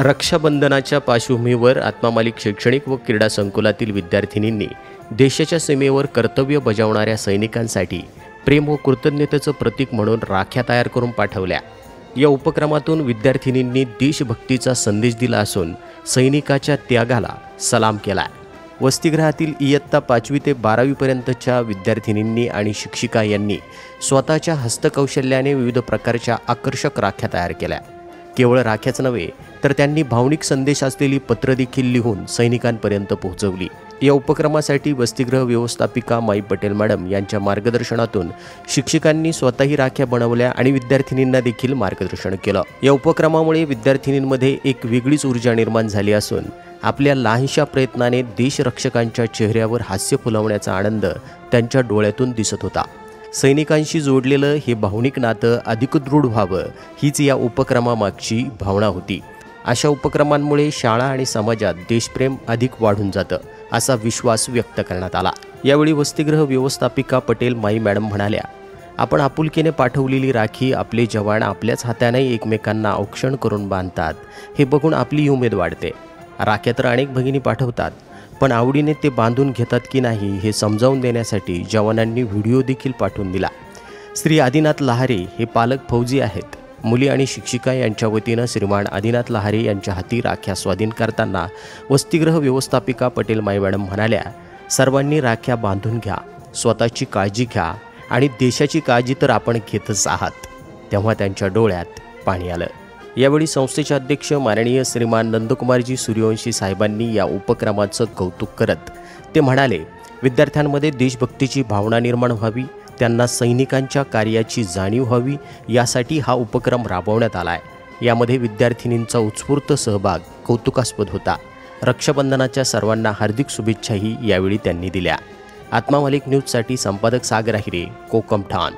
रक्षाबंधनाच्या पार्श्वभूमीवर आत्मा मालिक शैक्षणिक व क्रीडा संकुलातील विद्यार्थिनींनी देशाच्या सीमेवर कर्तव्य बजावणाऱ्या सैनिकांसाठी प्रेम व कृतज्ञतेचं प्रतीक म्हणून राख्या तयार करून पाठवल्या। या उपक्रमातून विद्यार्थिनींनी देशभक्तीचा संदेश दिला असून सैनिकाच्या त्यागाला सलाम केला। वसतिगृहातील इयत्ता 5वी ते 12वी पर्यंतच्या विद्यार्थिनींनी आणि शिक्षिका यांनी स्वतःच्या हस्तकौशल्याने विविध प्रकारच्या आकर्षक राख्या तयार केल्या। केवळ राख्याच नव्हे तर त्यांनी भावनिक संदेश असलेली पत्र देखील लिहून सैनिकांपर्यंत पोहोचवली। या उपक्रमासाठी वसतिगृह व्यवस्थापिका माई पटेल मॅडम यांच्या मार्गदर्शनातून शिक्षकांनी स्वतःही राख्या बनवल्या आणि विद्यार्थिनींना देखील मार्गदर्शन केलं। या उपक्रमामुळे विद्यार्थिनींमध्ये एक वेगळीच ऊर्जा निर्माण झाली असून आपल्या लहानशा प्रयत्नाने देशरक्षकांच्या चेहऱ्यावर हास्य फुलवण्याचा आनंद त्यांच्या डोळ्यातून दिसत होता। सैनिकांशी जोडलेलं हे भावनिक नातं अधिक दृढ व्हावं हीच या उपक्रमामागची भावना होती। अशा उपक्रमांमुळे शाळा आणि समाजात देशप्रेम अधिक वाढून जातं असा विश्वास व्यक्त करण्यात आला। यावेळी वसतिगृह व्यवस्थापिका पटेल माई मॅडम म्हणाल्या, आपण आपुलकीने पाठवलेली राखी आपले जवान आपल्याच हाताने एकमेकांना औक्षण करून बांधतात हे बघून आपली उमेद वाढते। राख्या तर अनेक भगिनी पाठवतात, पण आवडीने ते बांधून घेतात की नाही हे समजावून देण्यासाठी जवानांनी व्हिडिओ देखील पाठवून दिला। श्री आदिनाथ लहारे हे पालक फौजी आहेत। मुली आणि शिक्षिका यांच्या वतीनं श्रीमान आदिनाथ लहारे यांच्या हाती राख्या स्वाधीन करताना वसतिगृह व्यवस्थापिका पटेल माई मॅडम म्हणाल्या, सर्वांनी राख्या बांधून घ्या, स्वतःची काळजी घ्या आणि देशाची काळजी तर आपण घेतच आहात। तेव्हा त्यांच्या डोळ्यात पाणी आलं। यावेळी संस्थेचे अध्यक्ष माननीय श्रीमान नंदकुमारजी सूर्यवंशी साहेबांनी या उपक्रमाचं कौतुक करत ते म्हणाले, विद्यार्थ्यांमध्ये देशभक्तीची भावना निर्माण व्हावी, त्यांना सैनिकांच्या कार्याची जाणीव व्हावी यासाठी हा उपक्रम राबवण्यात आला आहे। यामध्ये विद्यार्थिनींचा उत्स्फूर्त सहभाग कौतुकास्पद होता। रक्षाबंधनाच्या सर्वांना हार्दिक शुभेच्छाही यावेळी त्यांनी दिल्या। आत्मा मालिक न्यूजसाठी संपादक सागर आहिरे, कोकम ठाण।